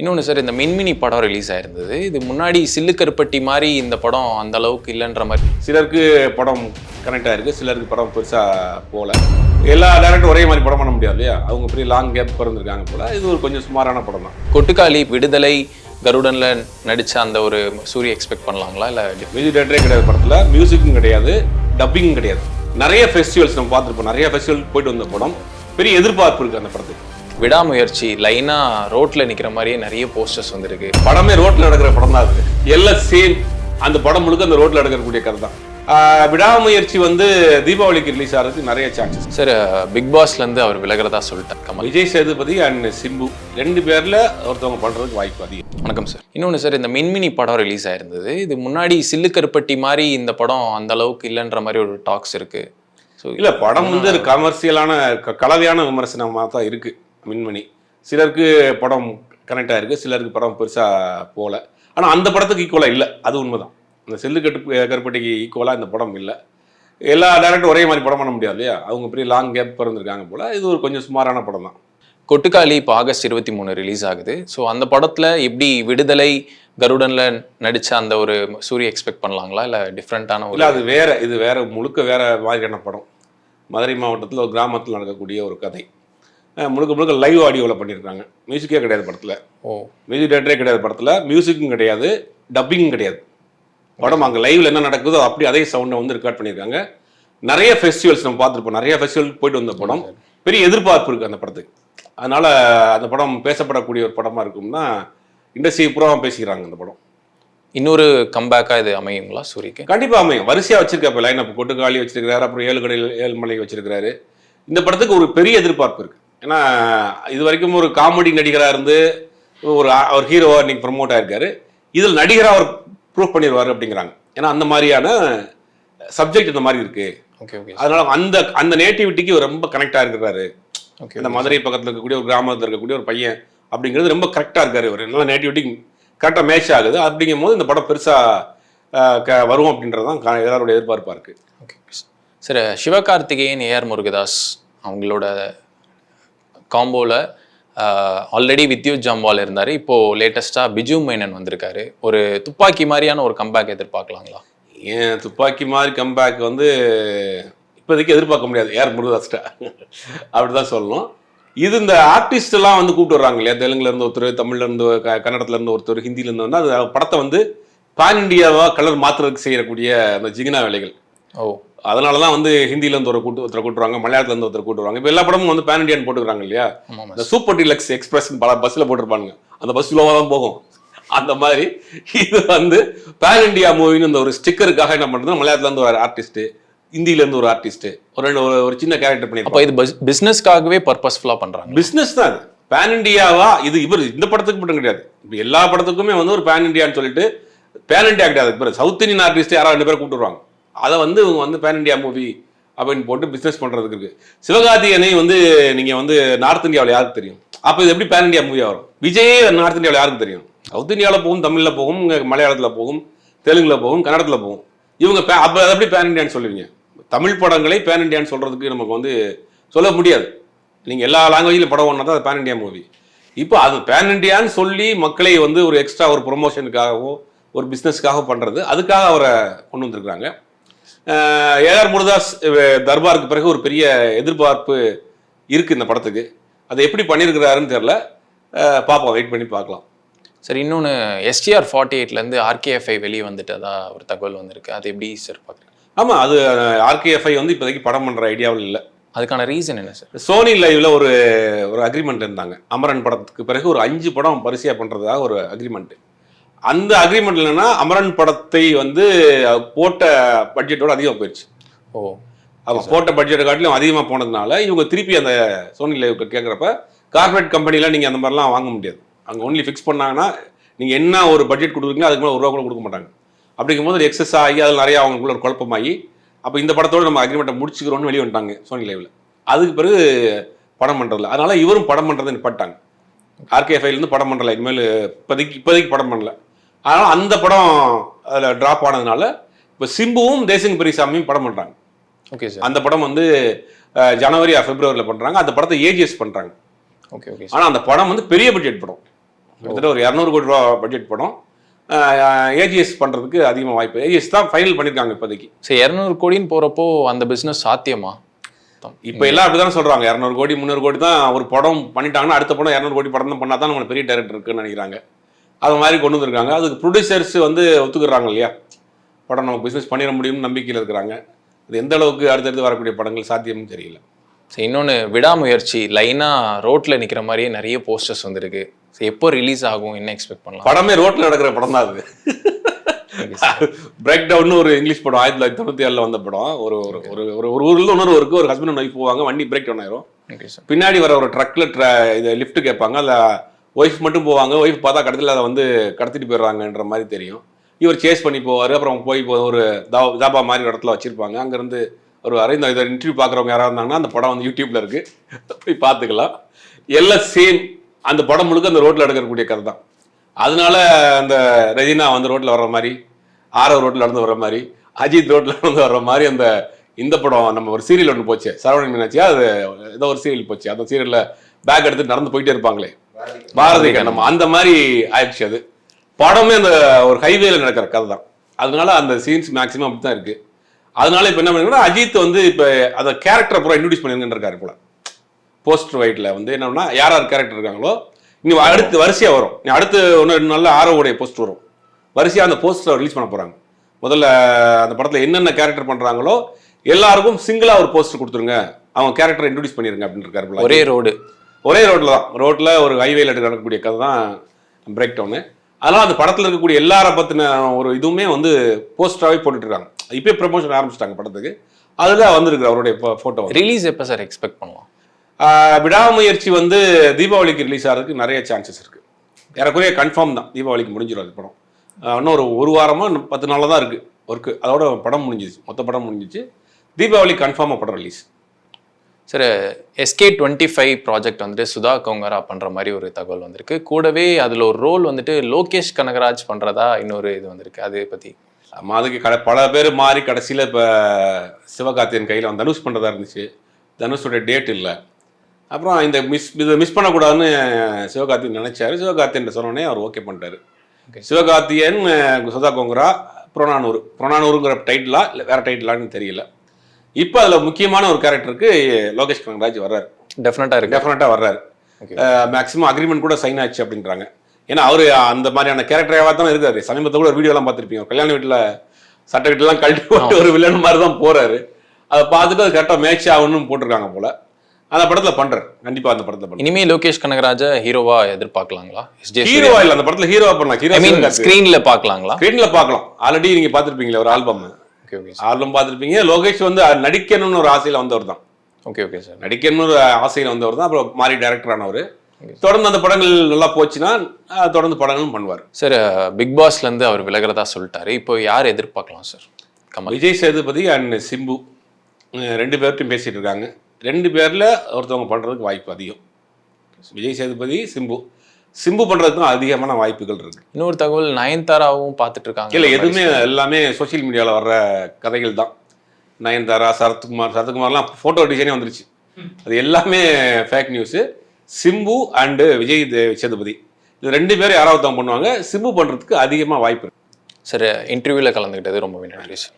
இன்னொன்று சார், இந்த மின்மினி படம் ரிலீஸ் ஆயிருந்தது. இது முன்னாடி சில்லு கருப்பட்டி மாதிரி இந்த படம் அந்த அளவுக்கு இல்லைன்ற மாதிரி. சிலருக்கு படம் கனெக்ட் ஆயிருக்கு, சிலருக்கு படம் பெருசாக போகல. எல்லா டேரக்டரும் ஒரே மாதிரி படம் பண்ண முடியாது இல்லையா? அவங்க பெரிய லாங் கேப் பிறந்திருக்காங்க போல. இது ஒரு கொஞ்சம் சுமாரான படம் தான். கொட்டுக்காளி, விடுதலை, கருடன்ல நடிச்ச அந்த ஒரு சூரிய எக்ஸ்பெக்ட் பண்ணலாங்களா? இல்லை மியூசிக் டேரக்டரே கிடையாது படத்தில், மியூசிக்கும் கிடையாது, டப்பிங்கும் கிடையாது. நிறைய ஃபெஸ்டிவல்ஸ் நம்ம பார்த்துருப்போம், நிறைய ஃபெஸ்டிவல் போயிட்டு வந்த படம். பெரிய எதிர்பார்ப்பு இருக்குது அந்த படத்துக்கு. விடாமுயற்சி லைனா ரோட்ல நிக்கிற மாதிரியே நிறைய போஸ்டர்ஸ் வந்திருக்கு. படமே ரோட்ல நடக்கிற படம் தான் அது. எல்லாம் சேம். அந்த படம் முழுக்க அந்த ரோட்ல நடக்கக்கூடிய கதை தான். விடாமுயற்சி வந்து தீபாவளிக்கு ரிலீஸ் ஆகிறதுக்கு நிறைய சான்சஸ். சார், பிக் பாஸ்ல இருந்து அவர் விலகிறதா சொல்லிட்டார் கமல். விஜய் சேதுபதி அண்ட் சிம்பு 2 பேர்ல ஒருத்தவங்க பண்றதுக்கு வாய்ப்பு அதிகம். வணக்கம் சார். இன்னொன்று சார், இந்த மின்மினி படம் ரிலீஸ் ஆயிருந்தது. இது முன்னாடி சில்லு கருப்பட்டி மாதிரி இந்த படம் அந்த அளவுக்கு இல்லைன்ற மாதிரி ஒரு டாக்ஸ் இருக்கு. ஸோ இல்ல, படம் வந்து ஒரு கமர்ஷியலான கலவையான விமர்சனமாக தான் இருக்கு மின்மணி. சிலருக்கு படம் கனெக்ட் ஆயிருக்கு, சிலருக்கு படம் பெருசா போகல. ஆனா அந்த படத்துக்கு ஈக்குவலா இல்லை, அது உண்மைதான். இந்த செல்லு கருப்பட்டிக்கு ஈக்குவலா இந்த படம் இல்லை. எல்லா டேரக்டரும் ஒரே மாதிரி படம் பண்ண முடியாது இல்லையா? அவங்க பெரிய லாங் கேப் பிறந்திருக்காங்க போல. இது ஒரு கொஞ்சம் சுமாரான படம் தான். கொட்டுக்காளி இப்போ ஆகஸ்ட் 23 ரிலீஸ் ஆகுது. ஸோ அந்த படத்துல எப்படி விடுதலை, கருடன்ல நடிச்ச அந்த ஒரு சூரிய எக்ஸ்பெக்ட் பண்ணலாங்களா? இல்லை டிஃப்ரெண்டான இல்லை, அது வேற. இது வேற, முழுக்க வேற மாதிரியான படம். மதுரை மாவட்டத்தில் ஒரு கிராமத்தில் நடக்கக்கூடிய ஒரு கதை. முழுக்க முழுக்க லைவ் ஆடியோவில் பண்ணியிருக்காங்க. மியூசிக்கே கிடையாது படத்தில். மியூசிக் டேரக்டரே கிடையாது படத்தில். மியூசிக்கும் கிடையாது, டப்பிங்கும் கிடையாது. படம் அங்கே லைவ்ல என்ன நடக்குதோ அப்படி அதே சவுண்டை வந்து ரெக்கார்ட் பண்ணியிருக்காங்க. நிறைய ஃபெஸ்டிவல்ஸ் நம்ம பார்த்துருப்போம், நிறைய ஃபெஸ்டிவலுக்கு போயிட்டு வந்த படம். பெரிய எதிர்பார்ப்பு இருக்குது அந்த படத்துக்கு. அதனால அந்த படம் பேசப்படக்கூடிய ஒரு படமாக இருக்கும்னா இண்டஸ்ட்ரி பூராக பேசிக்கிறாங்க அந்த படம். இன்னொரு கம்பேக்காக இது அமையுங்களா சூரிக்கு? கண்டிப்பாக அமையும். வரிசையாக வச்சிருக்கா. இப்போ லைன் அப் கொட்டுக்காளி வச்சிருக்கிறாரு, அப்புறம் 7 கடையில் 7 மலை வச்சிருக்கிறாரு. இந்த படத்துக்கு ஒரு பெரிய எதிர்பார்ப்பு இருக்குது. ஏன்னா இது வரைக்கும் ஒரு காமெடி நடிகராக இருந்து ஒரு ஹீரோவாக இன்னைக்கு ப்ரமோட் ஆயிருக்காரு. இதில் நடிகராக அவர் ப்ரூவ் பண்ணிடுவார் அப்படிங்கிறாங்க. ஏன்னா அந்த மாதிரியான சப்ஜெக்ட் இந்த மாதிரி இருக்கு. அதனால அந்த நேட்டிவிட்டிக்கு ரொம்ப கனெக்டாக இருக்கிறாரு. இந்த மதுரை பக்கத்தில் இருக்கக்கூடிய ஒரு கிராமத்தில் இருக்கக்கூடிய ஒரு பையன் அப்படிங்கிறது ரொம்ப கரெக்டாக இருக்காரு. ஒரு நல்ல நேட்டிவிட்டி கரெக்டாக மேட்ச் ஆகுது. அப்படிங்கும் போது இந்த படம் பெருசாக வரும் அப்படின்றதான் எல்லாரோட எதிர்பார்ப்பாக இருக்கு. Okay sir. Sivakarthikeyan, A R Murugadoss அவங்களோட காம்போவில் ஆல்ரெடி வித்யுத் ஜாம்வால் இருந்தார். இப்போது லேட்டஸ்ட்டாக பிஜு மேனன் வந்திருக்காரு. ஒரு துப்பாக்கி மாதிரியான ஒரு கம்பேக் எதிர்பார்க்கலாங்களா? ஏன் துப்பாக்கி மாதிரி கம்பேக் வந்து இப்போதைக்கு எதிர்பார்க்க முடியாது ஏஆர் முருகதாஸ்ட்டா, அப்படி தான் சொல்லணும். இது இந்த ஆர்டிஸ்டெல்லாம் வந்து கூப்பிட்டு வர்றாங்க இல்லையா? தெலுங்குலேருந்து ஒருத்தர், தமிழ்லேருந்து, கன்னடத்துலேருந்து ஒருத்தர், ஹிந்திலேருந்து வந்து அது படத்தை வந்து பேன் இண்டியாவாக கலர் மாற்றுறதுக்கு செய்யக்கூடிய அந்த ஜிகினா வேலைகள். அதனால தான் வந்து ஹிந்திலேருந்து ஒருத்தரை கூட்டுருவாங்க, மலையாளத்துலேருந்து ஒருத்தர் கூட்டுருவாங்க. இப்போ எல்லா படமும் வந்து பேன் இண்டியான்னு போட்டுக்கிறாங்க இல்லையா? இந்த சூப்பர் டிலக்ஸ் எக்ஸ்பிரஸ் பல பஸ்ஸில் போட்டிருப்பாங்க. அந்த பஸ் ஸ்லோவாக தான் போகும். அந்த மாதிரி இது வந்து பேன் இண்டியா மூவின்னு இந்த ஒரு ஸ்டிக்கருக்காக என்ன பண்ணுறது, மலையாளத்துலேருந்து ஒரு ஆர்டிஸ்ட்டு, ஹிந்திலேருந்து ஒரு ஆர்டிஸ்ட்டு, ஒரு சின்ன கேரக்டர் பண்ணி. அப்போ இது பிஸ்னஸ்க்காகவே பர்பஸ்ஃபுல்லாக பண்ணுறாங்க. பிஸ்னஸ் தான் அது. பேன் இண்டியாவா இது இந்த படத்துக்கு மட்டும் கிடையாது. இப்போ எல்லா படத்துக்குமே வந்து ஒரு பேன் இண்டியான்னு சொல்லிட்டு, பேன் இண்டியா கிடையாது, சவுத் இந்தியன் ஆர்டிஸ்ட் யாராவது 2 பேர் கூப்பிட்டுருவாங்க. அதை வந்து இவங்க வந்து பேன் இண்டியா மூவி அப்படின்னு போட்டு பிஸ்னஸ் பண்ணுறதுக்கு இருக்கு. சிவகார்த்திகேயனை வந்து நீங்கள் வந்து நார்த் இந்தியாவில் யாருக்கு தெரியும்? அப்போ இது எப்படி பேன் இண்டியா மூவியாக வரும்? விஜயே நார்த் இந்தியாவில் யாருக்கு தெரியும்? சவுத் இந்தியாவில் போகும், தமிழில் போகும், மலையாளத்தில் போகும், தெலுங்குல போகும், கன்னடத்தில் போகும். இவங்க அப்போ அதை எப்படி பேன் இண்டியான்னு சொல்லுவீங்க? தமிழ் படங்களை பேன் இண்டியான்னு சொல்கிறதுக்கு நமக்கு வந்து சொல்ல முடியாது. நீங்கள் எல்லா லாங்குவேஜில் படம் ஒன்றா தான் அது பேன் இண்டியா மூவி. இப்போ அது பேன் இண்டியான்னு சொல்லி மக்களை வந்து ஒரு எக்ஸ்ட்ரா ஒரு ப்ரொமோஷனுக்காகவோ ஒரு பிஸ்னஸ்க்காக பண்ணுறது, அதுக்காக அவரை கொண்டு வந்திருக்கிறாங்க. ஏஆர் முருகதாஸ் தர்பாருக்கு பிறகு ஒரு பெரிய எதிர்பார்ப்பு இருக்குது இந்த படத்துக்கு. அதை எப்படி பண்ணியிருக்கிறாருன்னு தெரியல, பார்ப்போம், வெயிட் பண்ணி பார்க்கலாம். சார், இன்னொன்று STR 48லேருந்து RKFI வெளியே வந்துட்டதா ஒரு தகவல் வந்திருக்கு. அது எப்படி சார் பார்க்குறீங்க? ஆமாம், அது RKFI வந்து இப்போதைக்கு படம் பண்ணுற ஐடியாவில் இல்லை. அதுக்கான ரீசன் என்ன சார்? சோனி லைவ்ல ஒரு அக்ரிமெண்ட் இருந்தாங்க. அமரன் படத்துக்கு பிறகு ஒரு 5 படம் பரிசையாக பண்ணுறதாக ஒரு அக்ரிமெண்ட். அந்த அக்ரிமெண்ட் இல்லைன்னா அமரன் படத்தை வந்து போட்ட பட்ஜெட்டோட அதிகமாக போயிடுச்சு. அவங்க போட்ட பட்ஜெட்டை காட்டிலும் அதிகமாக போனதுனால இவங்க திருப்பி அந்த சோனி லைவ் கேட்குறப்ப கார்பரேட் கம்பெனிலாம் நீங்கள் அந்த மாதிரிலாம் வாங்க முடியாது. அங்கே ஒன்லி ஃபிக்ஸ் பண்ணாங்கன்னா நீங்கள் என்ன ஒரு பட்ஜெட் கொடுக்குறீங்களோ அதுக்கு மேலே ₹1 கூட கொடுக்க மாட்டாங்க. அப்படிங்கும்போது எக்ஸஸ் ஆகி அதில் நிறையா அவங்களுக்குள்ள ஒரு குழப்பமாகி அப்போ இந்த படத்தோடு நம்ம அக்ரிமெண்ட்டை முடிச்சுக்கிறோன்னு வெளியே வந்துட்டாங்க சோனி லைவில். அதுக்கு பிறகு படம் பண்ணுறதில்ல. அதனால இவரும் படம் பண்ணுறதை நிப்பாட்டாங்க. RKFIலேருந்து படம் பண்ணுறல, இனிமேல் இப்போதைக்கு படம் பண்ணல. அதனால் அந்த படம் அதில் ட்ராப் ஆனதுனால இப்போ சிம்புவும் தேசிங் பெரியசாமியும் படம் பண்ணுறாங்க. Okay sir. அந்த படம் வந்து ஜனவரி பிப்ரவரியில் பண்ணுறாங்க. அந்த படத்தை AGS பண்ணுறாங்க. ஓகே. ஆனால் அந்த படம் வந்து பெரிய பட்ஜெட் படம். கிட்டத்தட்ட ஒரு 200 கோடி ரூபா பட்ஜெட் படம். ஏஜிஎஸ் பண்ணுறதுக்கு அதிகமாக வாய்ப்பு. ஏஜிஎஸ் தான் ஃபைனல் பண்ணியிருக்காங்க இப்போதைக்கு. சரி, 200 கோடின்னு போகிறப்போ அந்த பிஸ்னஸ் சாத்தியமா? இப்போ எல்லாம் அப்படி தானே சொல்கிறாங்க. 200 கோடி 300 கோடி தான் ஒரு படம் பண்ணிட்டாங்கன்னா அடுத்த படம் 200 கோடி படம் தான் பண்ணால் தான் நம்மளுக்கு பெரிய டைரக்டர் இருக்குன்னு நினைக்கிறாங்க. அது மாதிரி கொண்டு வந்திருக்காங்க. அதுக்கு ப்ரொடியூசர்ஸ் வந்து ஒத்துக்குறாங்க இல்லையா, படம் நம்ம பிஸ்னஸ் பண்ணிட முடியும்னு நம்பிக்கையில் இருக்கிறாங்க. அது எந்த அளவுக்கு அடுத்தடுத்து வரக்கூடிய படங்கள் சாத்தியம்னு தெரியல. சரி, இன்னொன்று விடாமுயற்சி லைனாக ரோட்டில் நிற்கிற மாதிரியே நிறைய போஸ்டர்ஸ் வந்துருக்கு. சரி, எப்போ ரிலீஸ் ஆகும், என்ன எக்ஸ்பெக்ட் பண்ணலாம்? படமே ரோட்டில் நடக்கிற படம் தான் அது. பிரேக் டவுன் ஒரு இங்கிலீஷ் படம் 1997 வந்த படம். ஒரு ஒரு ஒரு ஊர்ல இன்னொரு ஊருக்கு ஒரு ஹஸ்பண்ட் அண்ட் ஒய்ஃப் போவாங்க, வண்டி பிரேக் டவுன் ஆயிரும். பின்னாடி வர ஒரு ட்ரக்ல இதை லிஃப்ட் கேட்பாங்க, அதில் ஒய்ஃப் மட்டும் போவாங்க. ஒய்ஃப் பார்த்தா கடைசியில் அதை வந்து கடத்திட்டு போயிடுறாங்கன்ற மாதிரி தெரியும். இவர் சேஸ் பண்ணி போவார். அப்புறம் போய் ஒரு தாபா மாதிரி ஒரு இடத்துல வச்சிருப்பாங்க. அங்கேருந்து ஒரு இந்த இதை இன்டர்வியூ பார்க்குறவங்க யாராவது இருந்தாங்கன்னா அந்த படம் வந்து யூடியூப்ல இருக்கு, போய் பார்த்துக்கலாம். எல்லாம் சேம். அந்த படம் முழுக்க அந்த ரோட்டில் எடுக்கக்கூடிய கதை தான். அதனால அந்த ரெஜினா வந்து ரோட்டில் வர்ற மாதிரி, ஆரவ் ரோட்டில் நடந்து வர்ற மாதிரி, அஜித் ரோட்டில் நடந்து வர்ற மாதிரி அந்த இந்த படம் நம்ம ஒரு சீரியல் ஒன்று போச்சு, சரவணன் மீனாட்சியா, அது ஏதோ ஒரு சீரியல் போச்சு. அந்த சீரியலில் பேக் எடுத்துட்டு நடந்து போயிட்டே இருப்பாங்களே, பாரதி கண்ணம்மா, அந்த மாதிரி ஆயிடுச்சு. அது படமே அந்த ஒரு ஹைவேல நடக்கிற கதை தான். அதனால அந்த சீன்ஸ் மேக்ஸிமம் அப்படி தான் இருக்கு. அதனால இப்போ என்ன பண்ணுங்கன்னா, அஜித் வந்து இப்போ அந்த கேரக்டரை பூரா இன்ட்ரடியூஸ் பண்ணிருக்காரு போல. போஸ்டர் ஒயிட்ல வந்து என்னன்னா, யார் யார் கேரக்டர் இருக்காங்களோ இன்னும் அடுத்து வரிசையா வரும். அடுத்து ஒன்று நல்ல ஆரோவுடைய போஸ்ட் வரும். வரிசையா அந்த போஸ்டர் ரிலீஸ் பண்ண போறாங்க. முதல்ல அந்த படத்துல என்னென்ன கேரக்டர் பண்றாங்களோ எல்லாருக்கும் சிங்கிளா ஒரு போஸ்டர் கொடுத்துருங்க, அவங்க கேரக்டரை இன்ட்ரடியூஸ் பண்ணிருங்க அப்படின்னு இருக்காரு. ஒரே ரோட்ல தான், ரோட்ல ஒரு ஹைவேல நடக்கக்கூடிய கதை தான் பிரேக் டவுனு. அதனால அந்த படத்துல இருக்கக்கூடிய எல்லார பத்தின ஒரு இதுவுமே வந்து போஸ்டராகவே போட்டுட்டு இருக்காங்க. இப்பயே ப்ரமோஷன் ஆரம்பிச்சிட்டாங்க படத்துக்கு. அதுல வந்திருக்கு அவருடைய போட்டோ. ரிலீஸ் எப்போ சார் எக்ஸ்பெக்ட் பண்ணலாம்? விடாமுயற்சி வந்து தீபாவளிக்கு ரிலீஸ் ஆகிறதுக்கு நிறைய சான்சஸ் இருக்கு. ஏறக்குறைய கன்ஃபார்ம் தான், தீபாவளிக்கு முடிஞ்சிடும் அது படம். இன்னும் ஒரு வாரமா 10 நாளில் தான் இருக்கு ஒர்க்கு. அதோட படம் முடிஞ்சிச்சு, மொத்த படம் முடிஞ்சிச்சு. தீபாவளி கன்ஃபார்மாக படம் ரிலீஸ். சார், SK25 ப்ராஜெக்ட் வந்துட்டு சுதா கொங்கரா பண்ற மாதிரி ஒரு தகவல் வந்திருக்கு. கூடவே அதுல ஒரு ரோல் வந்துட்டு லோகேஷ் கனகராஜ் பண்றதா இன்னொரு இது வந்திருக்கு. அதை பத்தி அதுக்கு பல பேர் மாறி கடைசியில் இப்போ சிவகார்த்தியன் கையில் வந்து தனுஷ் பண்ணுறதா இருந்துச்சு. தனுஷோட டேட் இல்லை. அப்புறம் இதை மிஸ் பண்ணக்கூடாதுன்னு சிவகார்த்தியன் நினைச்சாரு. சிவகார்த்தியன் சொன்னோடனே அவர் ஓகே பண்ணிட்டாரு. சிவகார்த்தியன், சுதா கொங்கரா, புறநானூறுங்கிற டைட்டிலா இல்லை வேற டைட்டிலான்னு தெரியல. இப்போ அதில் முக்கியமான ஒரு கேரக்டருக்கு லோகேஷ் கனகராஜ் வர்றாரு. டெஃபினட்டாக வர்றாரு. மேக்ஸிமம் அக்ரிமெண்ட் கூட சைன் ஆச்சு அப்படின்றாங்க. ஏன்னா அவர் அந்த மாதிரியான கேரக்டராக தான் இருக்காரு. சமீபத்தில் கூட ஒரு வீடியோலாம் பார்த்துருப்பீங்க. கல்யாண வீட்டில் சட்டை வீட்டெல்லாம் கழட்டி போட்டு ஒரு வில்லன் மாதிரி தான் போறாரு. அதை பார்த்துட்டு அது கரெக்டாக மேட்ச் ஆகணும்னு போட்டிருக்காங்க போல. அந்த படத்துல பண்றாரு. கண்டிப்பா அந்த படத்துல இனிமே லோகேஷ் கனகராஜ ஹீரோவா எதிர்பார்க்கலாங்களா? ஹீரோவா இல்ல, அந்த படத்துல ஹீரோவா பண்ணலாம். ஸ்கிரீன்ல பார்க்கலாங்களா? ஸ்கிரீன்ல பார்க்கலாம். ஆல்ரெடி நீங்க பார்த்திருப்பீங்களா ஒரு ஆல்பம் பார்த்திருப்பீங்க. லோகேஷ் வந்து நடிக்கணும்னு ஒரு ஆசையில வந்தவர் தான். ஓகே ஓகே சார், நடிக்கணும்னு ஒரு ஆசையில வந்தவர் தான். அப்புறம் மாறி டைரக்டர் ஆனவர். தொடர்ந்து அந்த படங்கள் நல்லா போச்சுன்னா தொடர்ந்து படங்களும் பண்ணுவார். சார், பிக் பாஸ்ல இருந்து அவர் விலகிறதா சொல்லிட்டாரு. இப்போ யார் எதிர்பார்க்கலாம் சார்? விஜய் சேதுபதி அண்ட் சிம்பு 2 பேர்ட்டையும் பேசிட்டு இருக்காங்க. 2 பேர்ல ஒருத்தவங்க பண்றதுக்கு வாய்ப்பு அதிகம். விஜய் சேதுபதி, சிம்பு பண்றதுக்கும் அதிகமான வாய்ப்புகள் இருக்கு. இன்னொரு தகவல், நயன்தாராவும் பார்த்துட்டு இருக்காங்க. இல்ல, எதுவுமே எல்லாமே சோசியல் மீடியாவில் வர்ற கதைகள் தான். நயன்தாரா, சரத்குமார்லாம் போட்டோ டிசைனே வந்துருச்சு. அது எல்லாமே fake news. Simbu and Vijay Sethupathi இது 2 பேரும் யாராவது தான் பண்ணுவாங்க. சிம்பு பண்றதுக்கு அதிகமாக வாய்ப்பு இருக்கு. சார், இன்டர்வியூல கலந்துக்கிட்டது ரொம்ப நன்றி சார்.